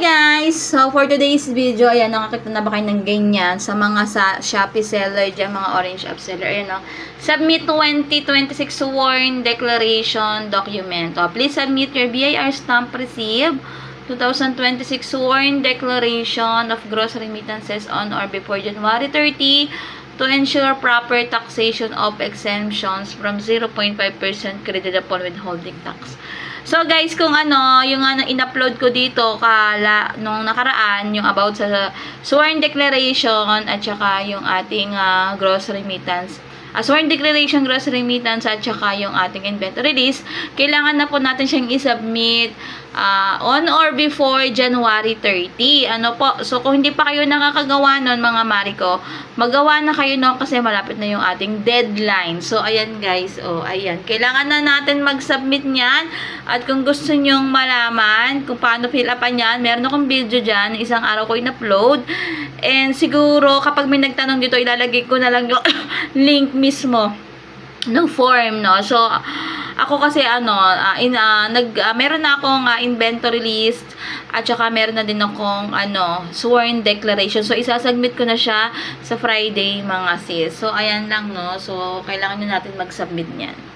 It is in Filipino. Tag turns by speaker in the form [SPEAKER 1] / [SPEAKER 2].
[SPEAKER 1] guys! So, for today's video, ayan, nakakita na ba kayo ng ganyan sa mga Shopee seller dyan, mga orange app seller. Ayan, no? Submit 2026 sworn declaration document. Please submit your BIR stamp receipt 2026 sworn declaration of gross remittances on or before January 30 to ensure proper taxation of exemptions from 0.5% credit upon withholding tax. So guys, kung yung in-upload ko dito nung nakaraan, yung about sa sworn declaration at saka yung ating gross remittance. Sworn declaration, gross remittance at saka yung ating inventory list, kailangan na po natin siyang i-submit on or before January 30. So kung hindi pa kayo nakakagawa nun, mga Mariko, magawa na kayo no kasi malapit na yung ating deadline. So ayan guys, ayan. Kailangan na natin mag-submit niyan. At kung gusto nyong malaman kung paano fill upan yan, meron akong video dyan, isang araw ko in-upload. And siguro kapag may nagtanong dito, ilalagay ko na lang yung link mismo ng form, no? So, ako kasi meron na akong inventory list at saka meron na din akong sworn declaration. So, isasubmit ko na siya sa Friday, mga sis. So, ayan lang, no? So, kailangan nyo natin mag-submit niyan.